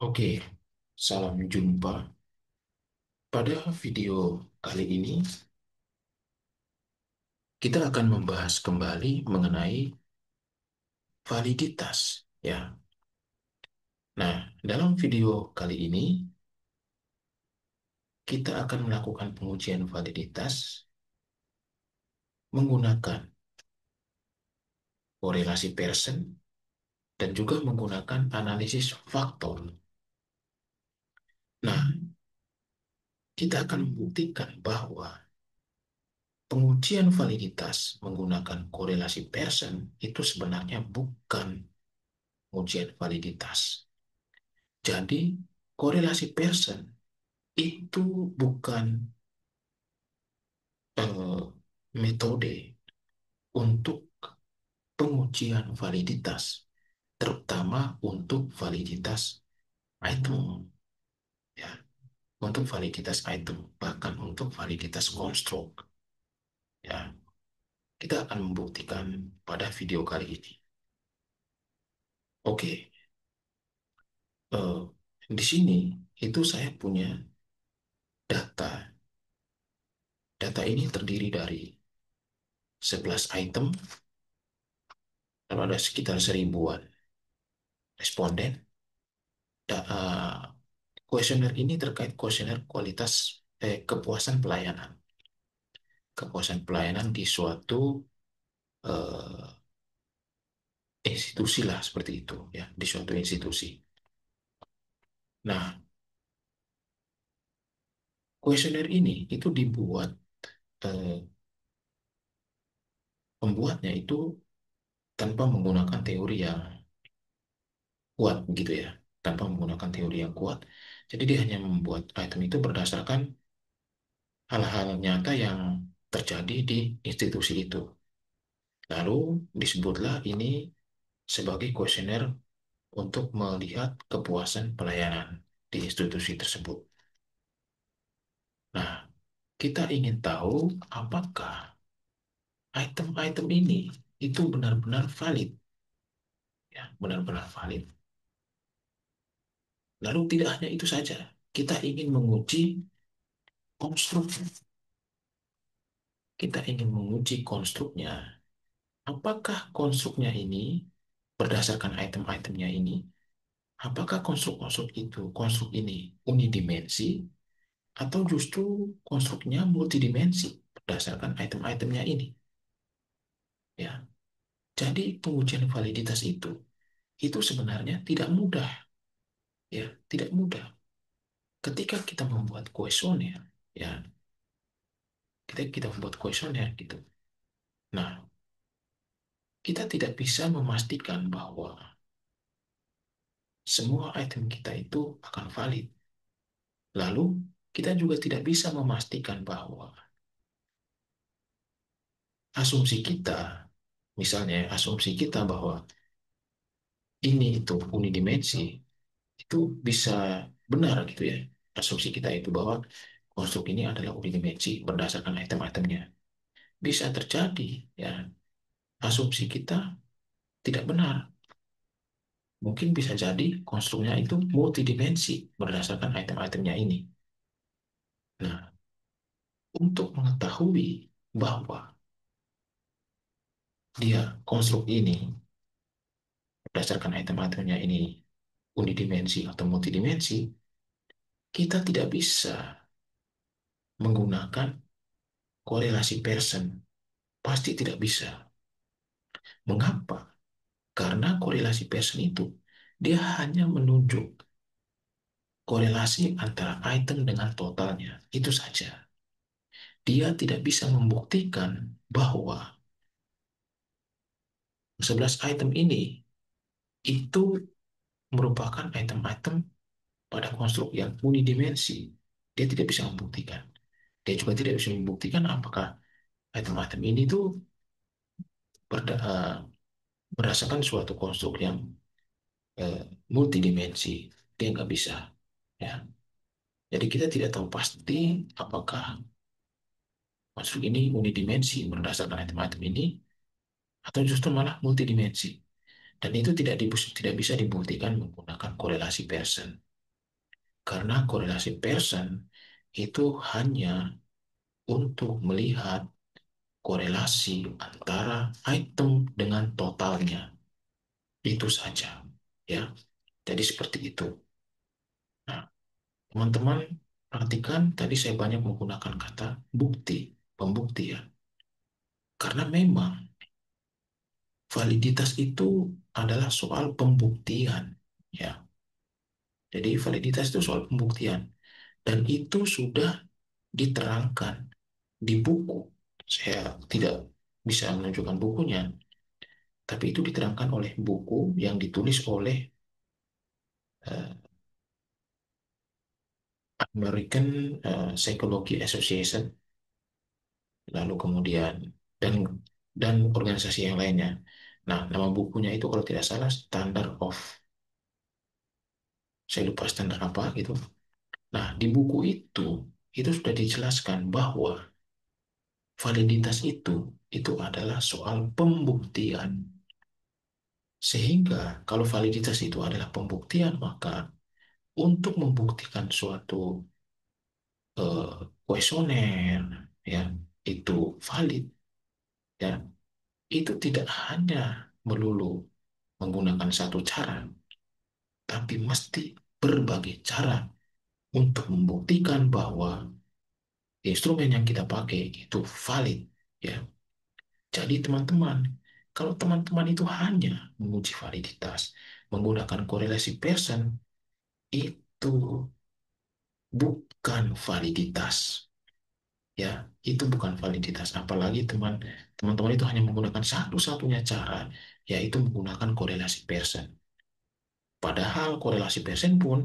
Oke, salam jumpa. Pada video kali ini, kita akan membahas kembali mengenai validitas. Ya, nah, dalam video kali ini, kita akan melakukan pengujian validitas menggunakan korelasi Pearson dan juga menggunakan analisis faktor. Nah, kita akan membuktikan bahwa pengujian validitas menggunakan korelasi Pearson itu sebenarnya bukan ujian validitas. Jadi, korelasi Pearson itu bukan eh, metode untuk pengujian validitas, terutama untuk validitas item, ya, untuk validitas item, bahkan untuk validitas konstruk, ya. Kita akan membuktikan pada video kali ini. Oke, eh, di sini itu saya punya data. Data ini terdiri dari 11 item, lalu ada sekitar 1000-an responden. Kuesioner ini terkait kuesioner kualitas kepuasan pelayanan. Kepuasan pelayanan di suatu eh, institusi lah seperti itu ya, di suatu institusi. Nah, kuesioner ini itu dibuat eh, pembuatnya itu tanpa menggunakan teori yang kuat gitu ya, tanpa menggunakan teori yang kuat. Jadi dia hanya membuat item itu berdasarkan hal-hal nyata yang terjadi di institusi itu. Lalu disebutlah ini sebagai kuesioner untuk melihat kepuasan pelayanan di institusi tersebut. Nah, kita ingin tahu apakah item-item ini itu benar-benar valid, ya, benar-benar valid. Lalu tidak hanya itu saja, kita ingin menguji konstruknya. Kita ingin menguji konstruknya. Apakah konstruknya ini berdasarkan item-itemnya ini, apakah konstruk-konstruk itu, konstruk ini unidimensi atau justru konstruknya multidimensi berdasarkan item-itemnya ini, ya. Jadi pengujian validitas itu sebenarnya tidak mudah, ya, tidak mudah. Ketika kita membuat kuesioner, ya, kita membuat kuesioner gitu. Nah, kita tidak bisa memastikan bahwa semua item kita itu akan valid. Lalu kita juga tidak bisa memastikan bahwa asumsi kita, misalnya asumsi kita bahwa ini itu unidimensi, itu bisa benar gitu ya. Asumsi kita itu bahwa konstruk ini adalah unidimensi berdasarkan item-itemnya. Bisa terjadi ya, asumsi kita tidak benar. Mungkin bisa jadi konstruknya itu multidimensi berdasarkan item-itemnya ini. Nah, untuk mengetahui bahwa dia konstruk ini berdasarkan item-itemnya ini unidimensi atau multidimensi, kita tidak bisa menggunakan korelasi Pearson. Pasti tidak bisa. Mengapa? Karena korelasi Pearson itu dia hanya menunjuk korelasi antara item dengan totalnya. Itu saja. Dia tidak bisa membuktikan bahwa 11 item ini itu merupakan item-item pada konstruk yang unidimensi. Dia tidak bisa membuktikan. Dia juga tidak bisa membuktikan apakah item-item ini tuh berda- eh, berdasarkan suatu konstruk yang eh, multidimensi. Dia nggak bisa. Ya. Jadi kita tidak tahu pasti apakah konstruk ini unidimensi berdasarkan item-item ini atau justru malah multidimensi. Dan itu tidak bisa dibuktikan menggunakan korelasi Pearson. Karena korelasi Pearson itu hanya untuk melihat korelasi antara item dengan totalnya. Itu saja. Ya, jadi seperti itu. Nah, teman-teman perhatikan tadi saya banyak menggunakan kata bukti, pembuktian. Karena memang validitas itu adalah soal pembuktian. Ya, jadi validitas itu soal pembuktian. Dan itu sudah diterangkan di buku. Saya tidak bisa menunjukkan bukunya, tapi itu diterangkan oleh buku yang ditulis oleh eh, American Psychology Association, lalu kemudian dan organisasi yang lainnya. Nah, nama bukunya itu kalau tidak salah Standard of, saya lupa standar apa gitu. Nah, di buku itu sudah dijelaskan bahwa validitas itu adalah soal pembuktian. Sehingga kalau validitas itu adalah pembuktian, maka untuk membuktikan suatu eh, kuesioner ya itu valid ya itu tidak hanya melulu menggunakan satu cara, tapi mesti berbagai cara untuk membuktikan bahwa instrumen yang kita pakai itu valid ya. Jadi teman-teman, kalau teman-teman itu hanya menguji validitas menggunakan korelasi Pearson, itu bukan validitas ya, itu bukan validitas. Apalagi teman-teman itu hanya menggunakan satu-satunya cara, yaitu menggunakan korelasi Pearson. Padahal korelasi Pearson pun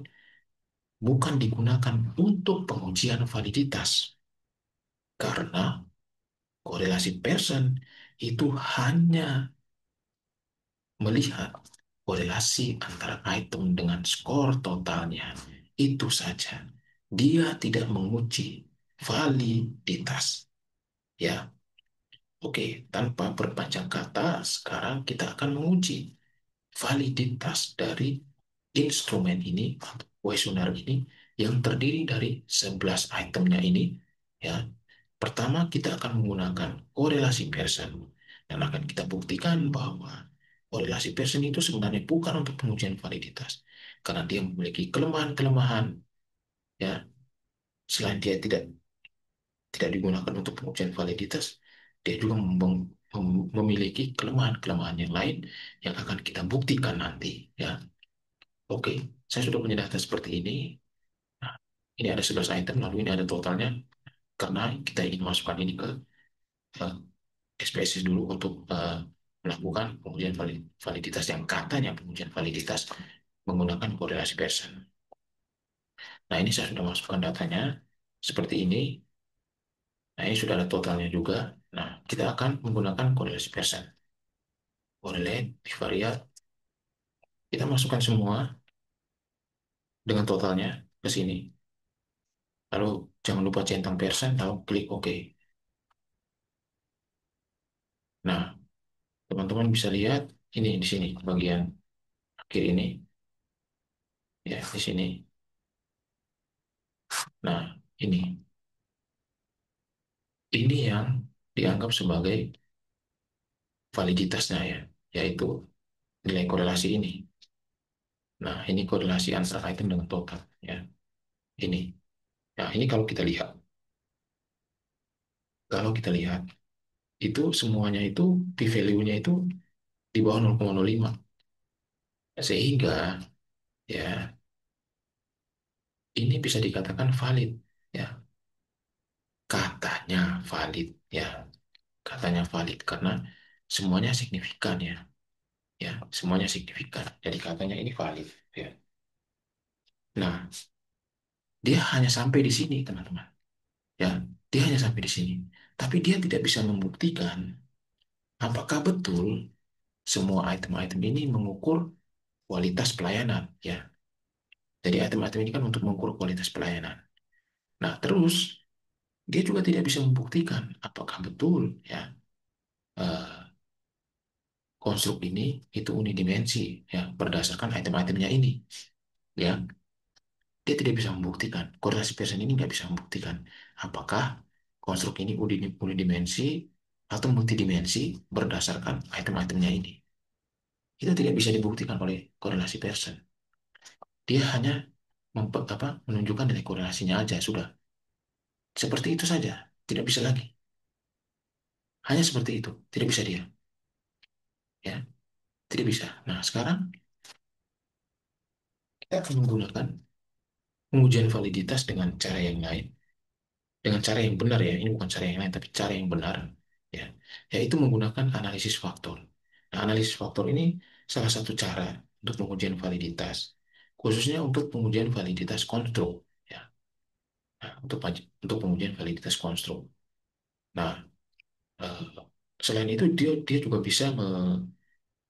bukan digunakan untuk pengujian validitas, karena korelasi Pearson itu hanya melihat korelasi antara item dengan skor totalnya. Itu saja. Dia tidak menguji validitas. Ya, oke, tanpa berpanjang kata, sekarang kita akan menguji validitas dari instrumen ini, atau kuesioner ini, yang terdiri dari 11 itemnya ini. Ya, pertama kita akan menggunakan korelasi Pearson, dan akan kita buktikan bahwa korelasi Pearson itu sebenarnya bukan untuk pengujian validitas, karena dia memiliki kelemahan-kelemahan, ya, selain dia tidak digunakan untuk pengujian validitas, dia juga memiliki kelemahan-kelemahan yang lain yang akan kita buktikan nanti. Ya, oke, saya sudah punya data seperti ini. Nah, ini ada 11 item, lalu ini ada totalnya. Karena kita ingin masukkan ini ke uh, SPSS dulu untuk melakukan pengujian validitas yang katanya pengujian validitas menggunakan korelasi Pearson. Nah, ini saya sudah masukkan datanya seperti ini. Nah, ini sudah ada totalnya juga. Nah, kita akan menggunakan korelasi Pearson. Correlate, bivariate, kita masukkan semua dengan totalnya ke sini. Lalu jangan lupa centang Pearson, lalu klik OK. Nah, teman-teman bisa lihat ini di sini bagian akhir ini ya di sini. Nah, ini yang dianggap sebagai validitasnya ya, yaitu nilai korelasi ini. Nah, ini korelasi antara item dengan total ya. Ini. Nah, ini kalau kita lihat itu semuanya itu p-value-nya itu di bawah 0,05. Sehingga ya ini bisa dikatakan valid ya. Katanya valid ya. Katanya valid karena semuanya signifikan ya. Ya, semuanya signifikan. Jadi katanya ini valid ya. Nah, dia hanya sampai di sini, teman-teman. Ya, dia hanya sampai di sini. Tapi dia tidak bisa membuktikan apakah betul semua item-item ini mengukur kualitas pelayanan. Ya, jadi item-item ini kan untuk mengukur kualitas pelayanan. Nah, terus dia juga tidak bisa membuktikan apakah betul ya eh, konstruk ini itu unidimensi ya berdasarkan item-itemnya ini. Ya, Dia tidak bisa membuktikan. Korelasi Pearson ini nggak bisa membuktikan apakah konstruk ini unidimensi atau multidimensi berdasarkan item-itemnya ini. Itu tidak bisa dibuktikan oleh korelasi Pearson. Dia hanya menunjukkan nilai korelasinya aja, sudah. Seperti itu saja, tidak bisa lagi. Hanya seperti itu, tidak bisa dia. Ya, tidak bisa. Nah, sekarang kita akan menggunakan pengujian validitas dengan cara yang lain, dengan cara yang benar ya. Ini bukan cara yang lain, tapi cara yang benar, ya, yaitu menggunakan analisis faktor. Nah, analisis faktor ini salah satu cara untuk pengujian validitas, khususnya untuk pengujian validitas konstruk, ya. Nah, untuk pengujian validitas konstruk. Nah, eh, selain itu dia dia juga bisa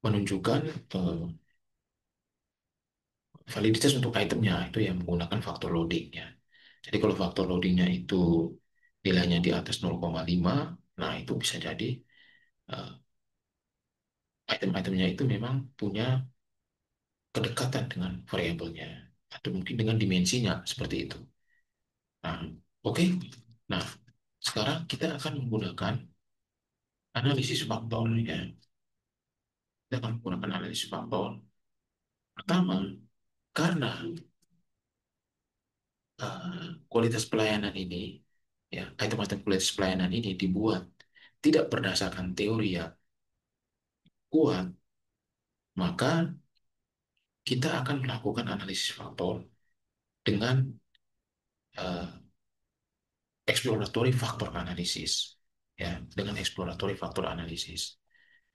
menunjukkan validitas untuk itemnya itu yang menggunakan faktor loadingnya. Jadi kalau faktor loadingnya itu nilainya di atas 0,5, nah itu bisa jadi eh, item-itemnya itu memang punya kedekatan dengan variabelnya atau mungkin dengan dimensinya seperti itu. Nah, oke. Nah, sekarang kita akan menggunakan analisis faktor ya. Kita akan menggunakan analisis faktor. Pertama, karena kualitas pelayanan ini, ya, item-item kualitas pelayanan ini dibuat tidak berdasarkan teori yang kuat, maka kita akan melakukan analisis faktor dengan uh, exploratory faktor analisis, ya, dengan exploratory faktor analisis.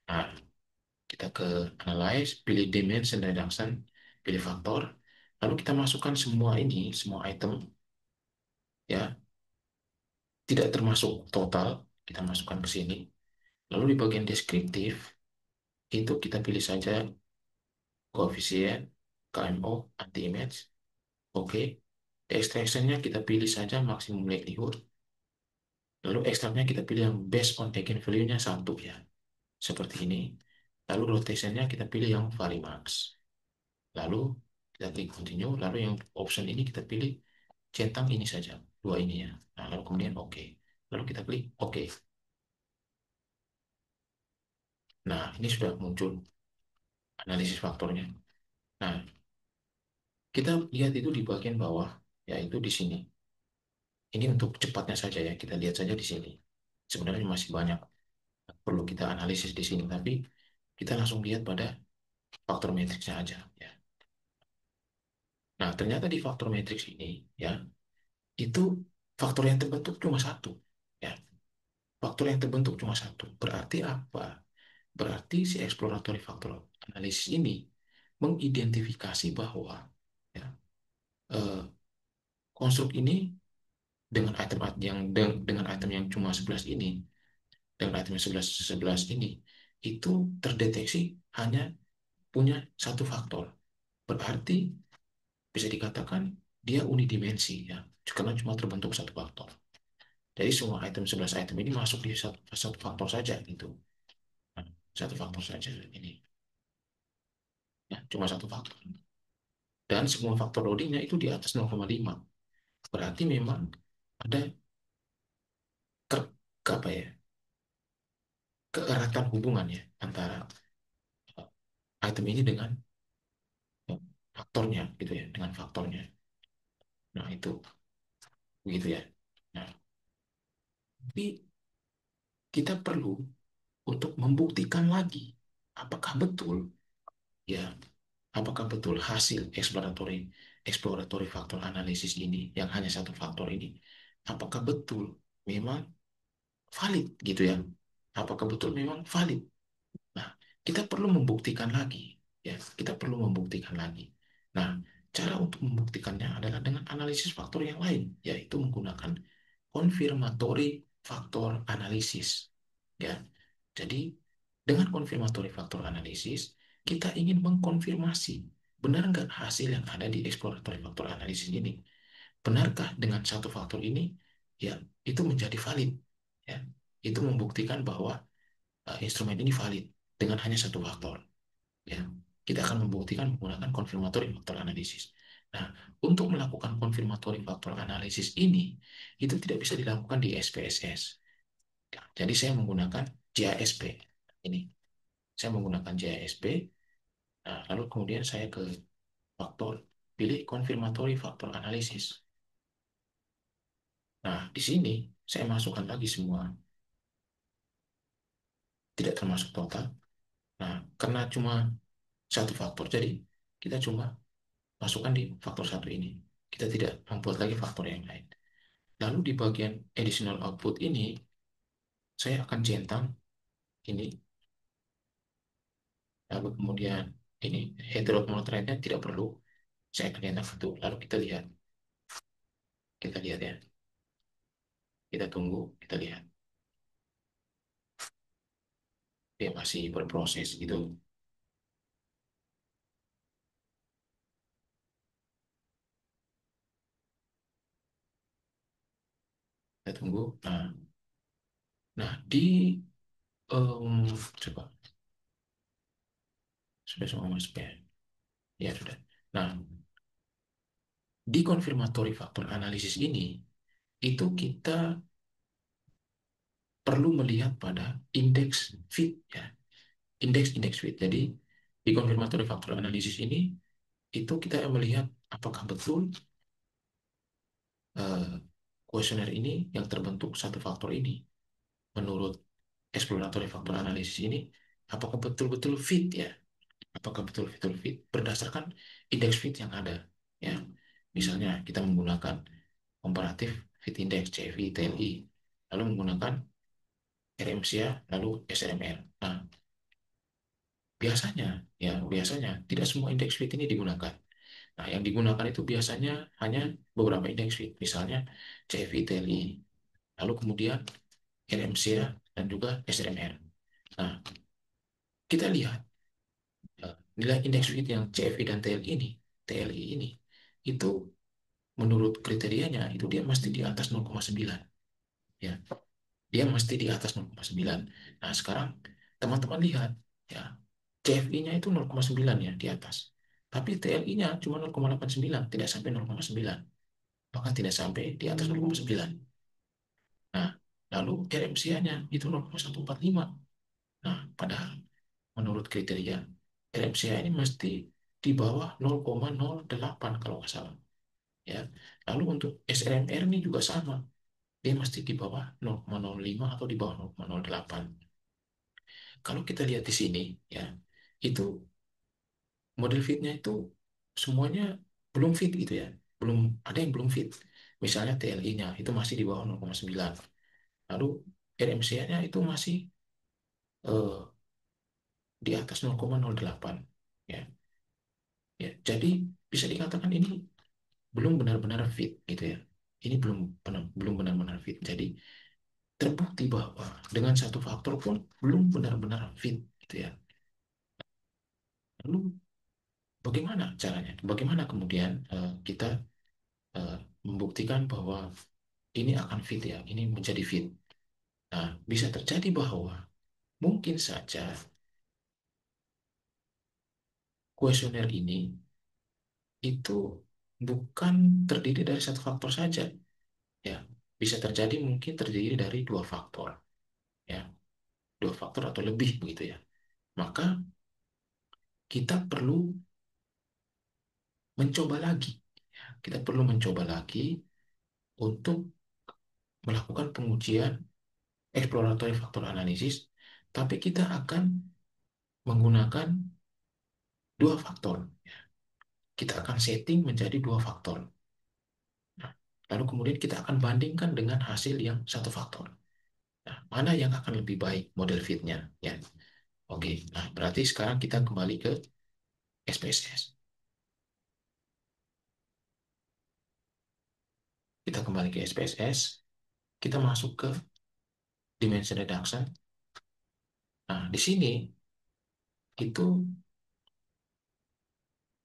Nah, kita ke analyze, pilih dimension reduction, pilih faktor, lalu kita masukkan semua ini, semua item, ya, tidak termasuk total, kita masukkan ke sini. Lalu di bagian deskriptif, itu kita pilih saja koefisien, KMO, anti-image, oke. Extractionnya kita pilih saja maksimum likelihood. Lalu ekstraknya kita pilih yang based on eigenvalue-nya 1 ya. Seperti ini. Lalu rotationnya kita pilih yang Varimax. Lalu kita klik continue. Lalu yang option ini kita pilih centang ini saja. Dua ini ya. Nah, lalu kemudian oke. Lalu kita klik oke. Nah, ini sudah muncul analisis faktornya. Nah, kita lihat itu di bagian bawah, yaitu di sini. Ini untuk cepatnya saja ya, kita lihat saja di sini. Sebenarnya masih banyak perlu kita analisis di sini, tapi kita langsung lihat pada faktor matriksnya aja ya. Nah, ternyata di faktor matriks ini ya, itu faktor yang terbentuk cuma satu ya. Faktor yang terbentuk cuma satu. Berarti apa? Berarti si exploratory faktor analisis ini mengidentifikasi bahwa ya, eh, konstruk ini dengan item dengan item yang cuma 11 ini, dengan item yang 11 11 ini itu terdeteksi hanya punya satu faktor. Berarti bisa dikatakan dia unidimensi ya, karena cuma terbentuk satu faktor. Jadi semua item 11 item ini masuk di satu faktor saja gitu. Nah, satu faktor saja ini. Ya, cuma satu faktor. Dan semua faktor loadingnya itu di atas 0,5. Berarti memang ada ke, apa ya, keeratan hubungan ya antara item ini dengan faktornya gitu ya, dengan faktornya. Nah, itu begitu ya. Nah, tapi kita perlu untuk membuktikan lagi apakah betul ya, apakah betul hasil exploratory faktor analisis ini yang hanya satu faktor ini, apakah betul memang valid gitu ya? Apakah betul memang valid? Nah, kita perlu membuktikan lagi ya, kita perlu membuktikan lagi. Nah, cara untuk membuktikannya adalah dengan analisis faktor yang lain, yaitu menggunakan confirmatory faktor analisis ya. Jadi, dengan confirmatory faktor analisis, kita ingin mengkonfirmasi benar nggak hasil yang ada di exploratory faktor analisis ini. Benarkah dengan satu faktor ini, ya, itu menjadi valid. Ya, itu membuktikan bahwa instrumen ini valid dengan hanya satu faktor. Ya, kita akan membuktikan menggunakan confirmatory faktor analisis. Nah, untuk melakukan confirmatory factor analysis ini, itu tidak bisa dilakukan di SPSS. Jadi saya menggunakan JASP. Ini, saya menggunakan JASP, nah, lalu kemudian saya ke faktor, pilih confirmatory factor analysis. Nah, di sini saya masukkan lagi semua, tidak termasuk total. Nah, karena cuma satu faktor, jadi kita cuma masukkan di faktor satu ini. Kita tidak membuat lagi faktor yang lain. Lalu di bagian additional output ini, saya akan centang ini, lalu kemudian ini heteromonotrendnya tidak perlu, saya akan centang satu. Lalu kita lihat ya, kita tunggu, kita lihat. Dia masih berproses gitu. Kita tunggu. Nah, coba sudah semua masuk ya. Ya sudah. Nah, di confirmatory factor analysis ini itu kita perlu melihat pada indeks fit ya, indeks-indeks fit. Jadi di confirmatory factor analysis ini itu kita melihat apakah betul kuesioner ini yang terbentuk satu faktor ini menurut exploratory factor analysis ini apakah betul-betul fit ya, apakah betul-betul fit berdasarkan indeks fit yang ada ya. Misalnya kita menggunakan komparatif fit index CFI TLI, lalu menggunakan RMCA lalu SRMR. Nah, biasanya biasanya tidak semua indeks fit ini digunakan. Nah, yang digunakan itu biasanya hanya beberapa indeks fit, misalnya CFI TLI, lalu kemudian RMCA dan juga SRMR. Nah, kita lihat nilai indeks fit yang CFI dan TLI ini itu menurut kriterianya itu dia mesti di atas 0,9 ya. Dia mesti di atas 0,9. Nah, sekarang teman-teman lihat ya, CFI-nya itu 0,9 ya di atas. Tapi TLI-nya cuma 0,89, tidak sampai 0,9. Bahkan tidak sampai di atas 0,9. Nah, lalu RMCA-nya itu 0,145. Nah, padahal menurut kriteria RMCA ini mesti di bawah 0,08 kalau nggak salah. Ya. Lalu untuk SRMR ini juga sama. Dia mesti di bawah 0,05 atau di bawah 0,08. Kalau kita lihat di sini, ya, itu model fitnya itu semuanya belum fit gitu ya. Belum ada yang belum fit. Misalnya TLI-nya itu masih di bawah 0,9. Lalu RMCA-nya itu masih eh, di atas 0,08. Ya, ya. Jadi bisa dikatakan ini belum benar-benar fit gitu ya. Ini belum benar-benar fit. Jadi terbukti bahwa dengan satu faktor pun belum benar-benar fit gitu ya. Lalu bagaimana caranya? Bagaimana kemudian kita eh, membuktikan bahwa ini akan fit ya, ini menjadi fit. Nah, bisa terjadi bahwa mungkin saja kuesioner ini itu bukan terdiri dari satu faktor saja, ya. Bisa terjadi mungkin terdiri dari dua faktor, ya, dua faktor atau lebih begitu ya. Maka kita perlu mencoba lagi, ya. Kita perlu mencoba lagi untuk melakukan pengujian exploratory factor analysis, tapi kita akan menggunakan dua faktor. Kita akan setting menjadi dua faktor. Nah, lalu kemudian kita akan bandingkan dengan hasil yang satu faktor. Nah, mana yang akan lebih baik model fitnya? Ya, oke. Nah, berarti sekarang kita kembali ke SPSS. Kita kembali ke SPSS. Kita masuk ke dimension reduction. Nah, di sini itu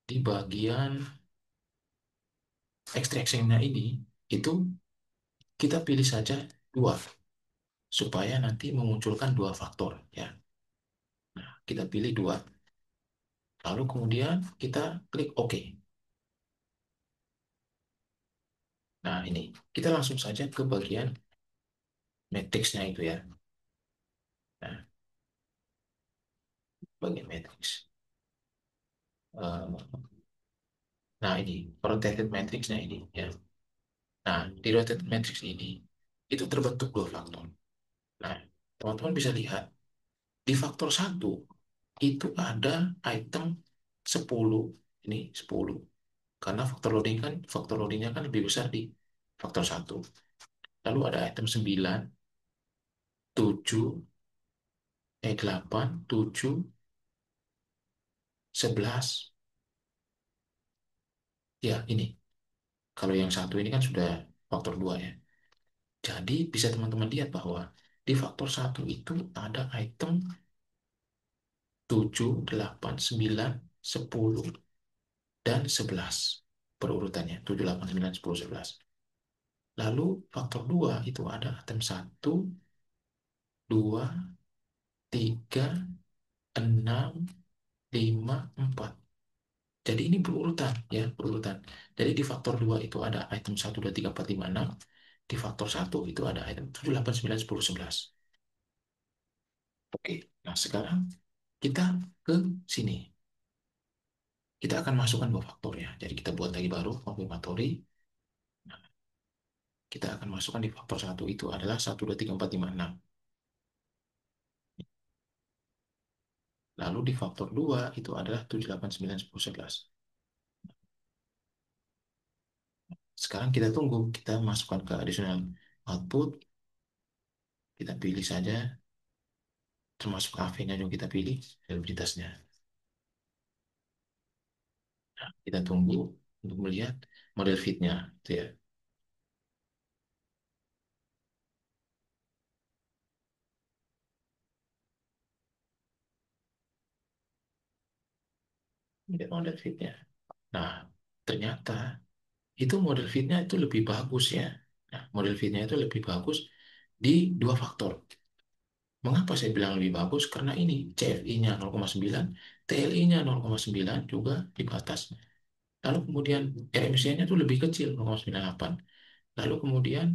di bagian extraction-nya ini itu kita pilih saja dua supaya nanti memunculkan dua faktor ya. Nah, kita pilih dua. Lalu kemudian kita klik OK. Nah, ini kita langsung saja ke bagian matriksnya itu ya. Nah, bagian matriks. Eh, nah, ini rotated matrixnya ini ya. Nah, di rotated matrix ini itu terbentuk dua faktor. Nah, teman-teman bisa lihat di faktor satu itu ada item 10 ini 10 karena faktor loadingnya kan lebih besar di faktor satu. Lalu ada item 9, 7, 8, 7, 11. Ya, ini. Kalau yang satu ini kan sudah faktor 2 ya. Jadi bisa teman-teman lihat bahwa di faktor satu itu ada item 7, 8, 9, 10, dan 11 perurutannya. 7, 8, 9, 10, 11. Lalu faktor 2 itu ada item satu, 2, 3, 6, 5, 4. Jadi ini berurutan ya, berurutan. Jadi di faktor 2 itu ada item satu, 2, 3, 4, 5, 6. Di faktor satu itu ada item 7, 8, 9, 10, 11. Oke, nah sekarang kita ke sini. Kita akan masukkan dua faktor ya. Jadi kita buat lagi baru konfirmatory. Nah, kita akan masukkan di faktor satu itu adalah satu, 2, 3, 4, 5, 6. Lalu di faktor 2 itu adalah 7, 8, 9, 10, 11. Sekarang kita tunggu, kita masukkan ke additional output, kita pilih saja, termasuk AV-nya juga kita pilih, selebritasnya. Nah, kita tunggu untuk melihat model fit-nya. Itu ya. Lihat model fit-nya. Nah, ternyata itu model fit-nya itu lebih bagus ya. Nah, model fit-nya itu lebih bagus di dua faktor. Mengapa saya bilang lebih bagus? Karena ini CFI-nya 0,9, TLI-nya 0,9 juga di batas. Lalu kemudian RMCA-nya itu lebih kecil 0,98. Lalu kemudian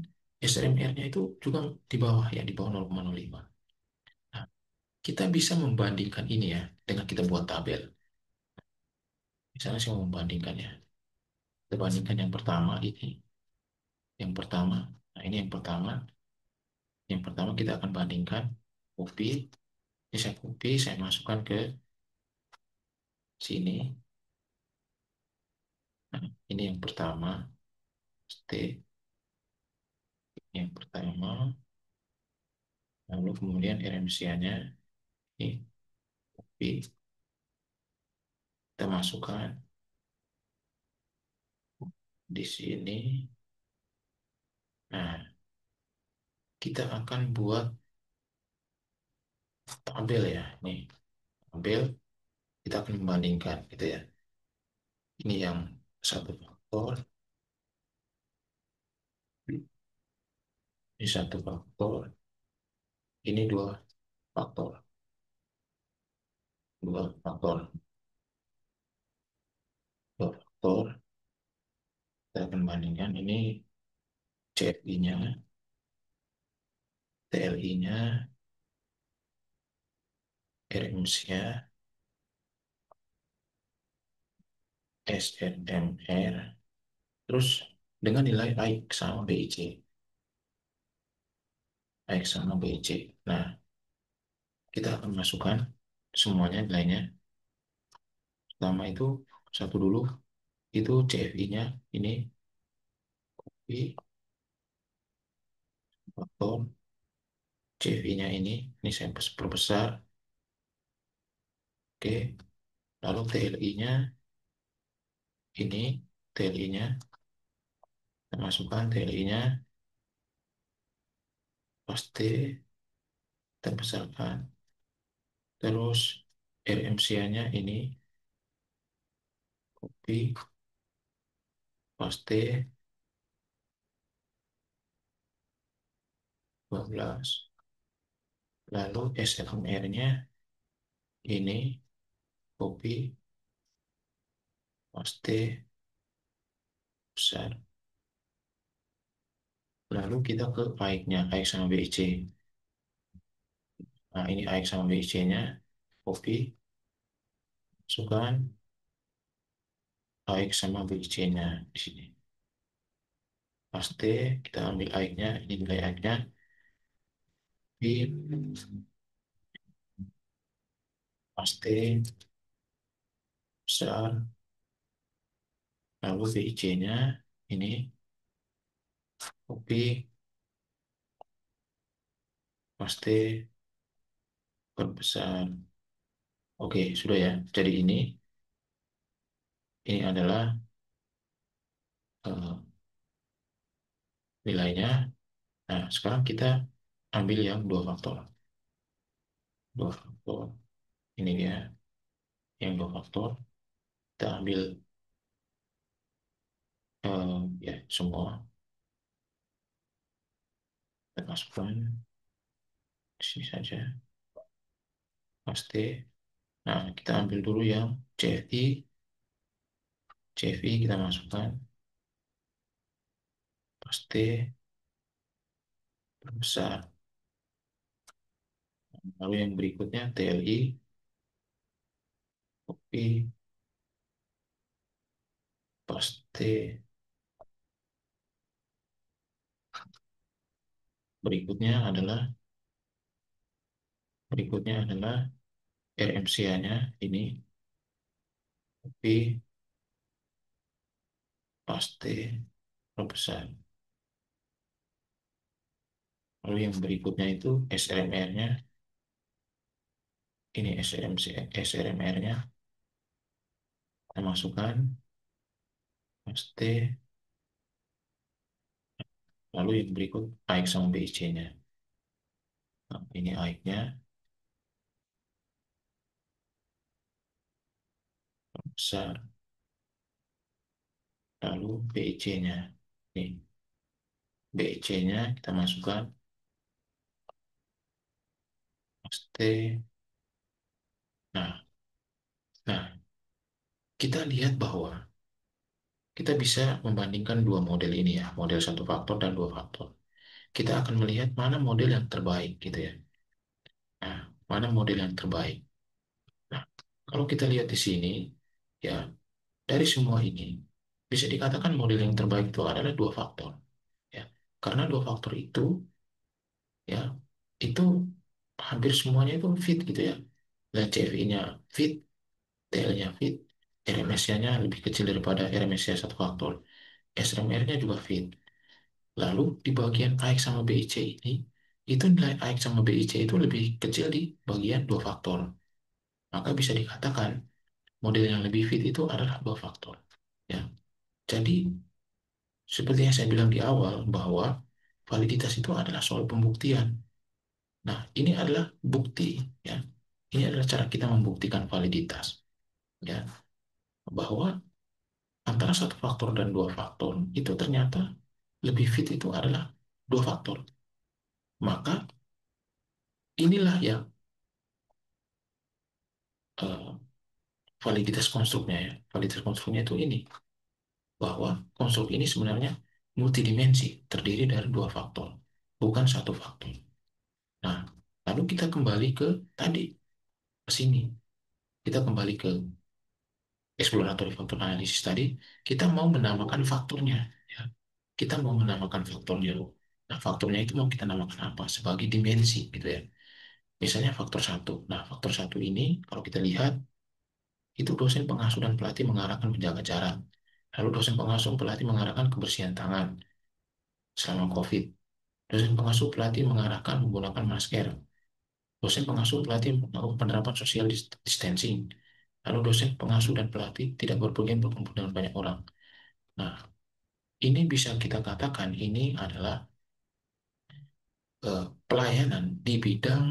SRMR-nya itu juga di bawah ya, di bawah 0,05. Nah, kita bisa membandingkan ini ya dengan kita buat tabel. Misalnya saya mau membandingkannya. Kita bandingkan yang pertama ini. Yang pertama, nah ini yang pertama. Yang pertama kita akan bandingkan copy. Ini saya copy, saya masukkan ke sini. Nah, ini yang pertama. T yang pertama. Lalu kemudian RMCA-nya ini copy. Kita masukkan di sini. Nah, kita akan buat tabel ya. Nih, tabel kita akan membandingkan gitu ya. Ini yang satu faktor, ini satu faktor, ini dua faktor, dua faktor, dua faktor. Kita akan bandingkan ini CFI-nya, TLI-nya, RMC-nya, SNMR, terus dengan nilai AX sama BIC, AX sama BIC. Nah, kita akan masukkan semuanya nilainya. Pertama itu satu dulu, itu CFI-nya ini I faktor CFI-nya ini saya perbesar. Oke, lalu TLI-nya ini, TLI-nya kita masukkan TLI-nya pasti kita besarkan. Terus RMCA-nya ini copy, paste 12. Lalu SLMR-nya ini copy, paste besar. Lalu kita ke AX-nya, AX sama BIC. Nah, ini AX sama BIC-nya, copy, masukkan AX sama BIC-nya di sini. Paste, kita ambil AX-nya, ini nilai AX-nya, paste, besar, lalu BIC-nya, ini, copy, paste, perbesar. Oke, sudah ya. Jadi ini adalah eh, nilainya. Nah, sekarang kita ambil yang dua faktor. Dua faktor. Ini dia yang dua faktor. Kita ambil ya semua. Kita masukkan di sini saja. Paste. Nah, kita ambil dulu yang CFI. CFI kita masukkan. Paste. Perbesar. Lalu yang berikutnya TLI. Copy. Paste. Berikutnya adalah berikutnya adalah RMCA-nya ini. Copy. Paste. Perbesar. Lalu yang berikutnya itu SRMR-nya. Ini SRMR-nya. Kita masukkan. Paste. Lalu yang berikut AX sama BIC-nya. Nah, ini AX-nya besar. Lalu BIC-nya. Ini BIC-nya kita masukkan. Paste. Nah, nah, kita lihat bahwa kita bisa membandingkan dua model ini ya, model satu faktor dan dua faktor. Kita akan melihat mana model yang terbaik gitu ya. Nah, mana model yang terbaik. Nah, kalau kita lihat di sini, ya dari semua ini bisa dikatakan model yang terbaik itu adalah dua faktor. Ya, karena dua faktor itu ya itu hampir semuanya itu fit gitu ya. Dan CFI-nya fit, TL-nya fit, RMSA-nya lebih kecil daripada RMSA satu faktor. SRMR-nya juga fit. Lalu di bagian AX sama BIC ini, itu nilai AX sama BIC itu lebih kecil di bagian dua faktor. Maka bisa dikatakan model yang lebih fit itu adalah dua faktor. Ya, jadi seperti yang saya bilang di awal bahwa validitas itu adalah soal pembuktian. Nah, ini adalah bukti ya. Ini adalah cara kita membuktikan validitas ya, bahwa antara satu faktor dan dua faktor itu ternyata lebih fit itu adalah dua faktor. Maka inilah yang eh, validitas konstruknya ya. Validitas konstruknya itu ini bahwa konstruk ini sebenarnya multidimensi, terdiri dari dua faktor, bukan satu faktor. Nah, lalu kita kembali ke tadi, ke sini. Kita kembali ke exploratory factor analysis tadi, kita mau menamakan faktornya. Ya. Kita mau menamakan faktornya. Nah, faktornya itu mau kita namakan apa? Sebagai dimensi, gitu ya. Misalnya faktor satu. Nah, faktor satu ini, kalau kita lihat, itu dosen pengasuh dan pelatih mengarahkan menjaga jarak. Lalu dosen pengasuh pelatih mengarahkan kebersihan tangan selama COVID. Dosen pengasuh pelatih mengarahkan menggunakan masker. Dosen pengasuh pelatih melakukan penerapan social distancing. Lalu dosen pengasuh dan pelatih tidak berpergian berkumpul dengan banyak orang. Nah, ini bisa kita katakan ini adalah pelayanan di bidang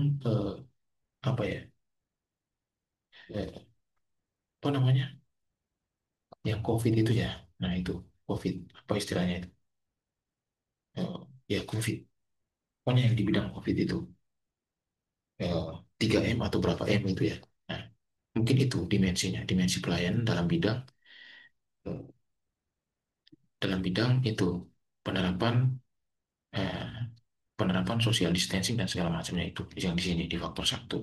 apa ya, apa namanya, yang COVID itu ya. Nah itu COVID, apa istilahnya itu? Ya COVID. Pokoknya yang di bidang COVID itu 3M atau berapa M itu ya. Nah, mungkin itu dimensinya, dimensi pelayanan eh, dalam bidang itu penerapan eh, penerapan social distancing dan segala macamnya itu yang di sini di faktor satu.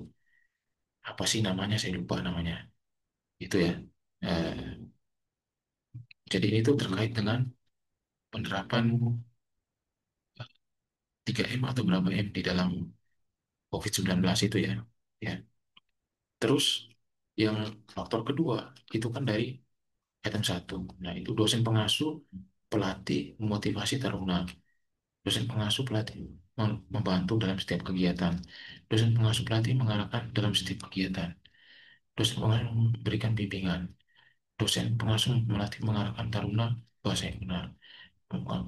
Apa sih namanya? Saya lupa namanya. Itu ya. Eh, jadi ini tuh terkait dengan penerapan 3M atau berapa M di dalam COVID-19 itu ya. Ya. Terus yang faktor kedua itu kan dari item satu. Nah, itu dosen pengasuh, pelatih, memotivasi taruna. Dosen pengasuh pelatih membantu dalam setiap kegiatan. Dosen pengasuh pelatih mengarahkan dalam setiap kegiatan. Dosen pengasuh memberikan bimbingan. Dosen pengasuh melatih mengarahkan taruna bahasa yang benar.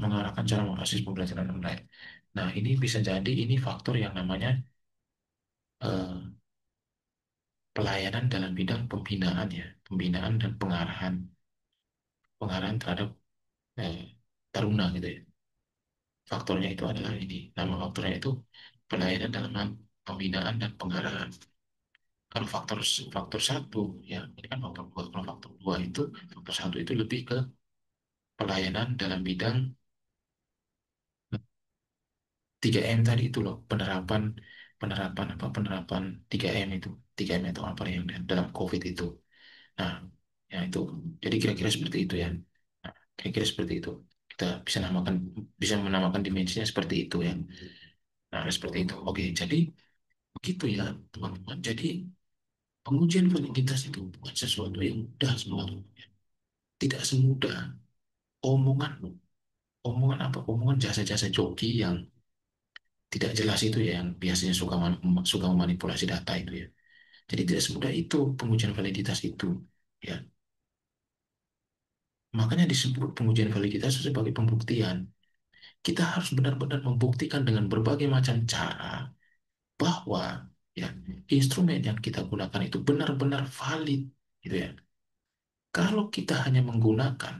Mengarahkan cara mengakses pembelajaran online. Nah, ini bisa jadi ini faktor yang namanya eh, pelayanan dalam bidang pembinaan ya, pembinaan dan pengarahan, pengarahan terhadap eh, taruna gitu ya. Faktornya itu adalah ini, nama faktornya itu pelayanan dalam pembinaan dan pengarahan. Kalau faktor faktor satu ya, ini kan faktor dua. Kalau faktor dua itu faktor satu itu lebih ke pelayanan dalam bidang 3M tadi itu loh, penerapan penerapan apa penerapan 3M itu 3M itu apa yang dalam COVID itu. Nah, ya itu. Jadi kira-kira seperti itu ya. Nah, kira-kira seperti itu. Kita bisa menamakan dimensinya seperti itu ya. Nah, seperti itu. Oke, jadi begitu ya, teman-teman. Jadi pengujian validitas itu bukan sesuatu yang mudah sebenarnya. Tidak semudah omongan, omongan apa? Omongan jasa-jasa joki yang tidak jelas itu ya, yang biasanya suka memanipulasi data itu ya. Jadi tidak semudah itu pengujian validitas itu. Ya, makanya disebut pengujian validitas sebagai pembuktian. Kita harus benar-benar membuktikan dengan berbagai macam cara bahwa ya instrumen yang kita gunakan itu benar-benar valid gitu ya. Kalau kita hanya menggunakan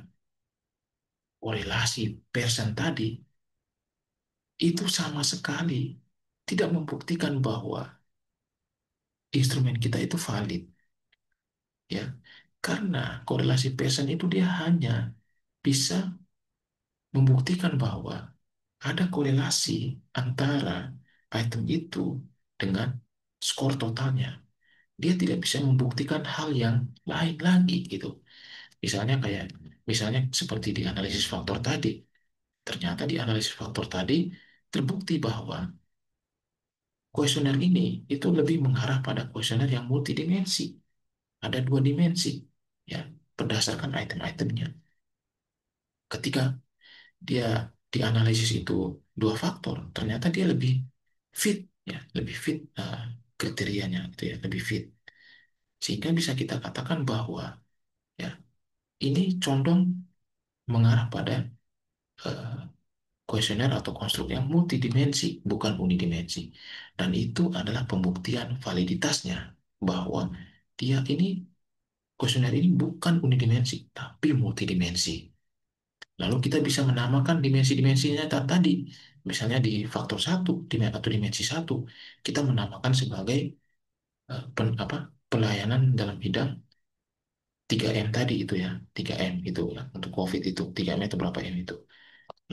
korelasi Pearson tadi, itu sama sekali tidak membuktikan bahwa instrumen kita itu valid ya. Karena korelasi Pearson itu dia hanya bisa membuktikan bahwa ada korelasi antara item itu dengan skor totalnya. Dia tidak bisa membuktikan hal yang lain lagi gitu. Misalnya kayak misalnya seperti di analisis faktor tadi. Ternyata di analisis faktor tadi terbukti bahwa kuesioner ini itu lebih mengarah pada kuesioner yang multidimensi. Ada dua dimensi ya berdasarkan item-itemnya. Ketika dia dianalisis itu dua faktor, ternyata dia lebih fit ya, lebih fit kriterianya itu ya, lebih fit. Sehingga bisa kita katakan bahwa ya ini condong mengarah pada eh, kuesioner atau konstruk yang multidimensi, bukan unidimensi. Dan itu adalah pembuktian validitasnya bahwa dia ini kuesioner ini bukan unidimensi, tapi multidimensi. Lalu kita bisa menamakan dimensi-dimensinya tadi. Misalnya di faktor satu atau dimensi satu, kita menamakan sebagai pelayanan dalam bidang 3M tadi itu ya, 3M itu ya, untuk COVID itu, 3M itu berapa M itu.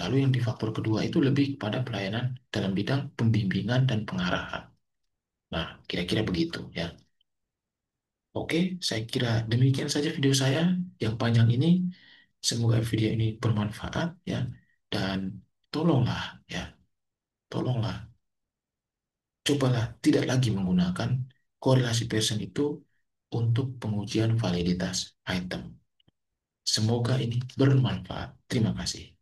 Lalu yang di faktor kedua itu lebih kepada pelayanan dalam bidang pembimbingan dan pengarahan. Nah, kira-kira begitu ya. Oke, saya kira demikian saja video saya yang panjang ini. Semoga video ini bermanfaat ya. Dan tolonglah ya, tolonglah cobalah tidak lagi menggunakan korelasi Pearson itu untuk pengujian validitas item. Semoga ini bermanfaat. Terima kasih.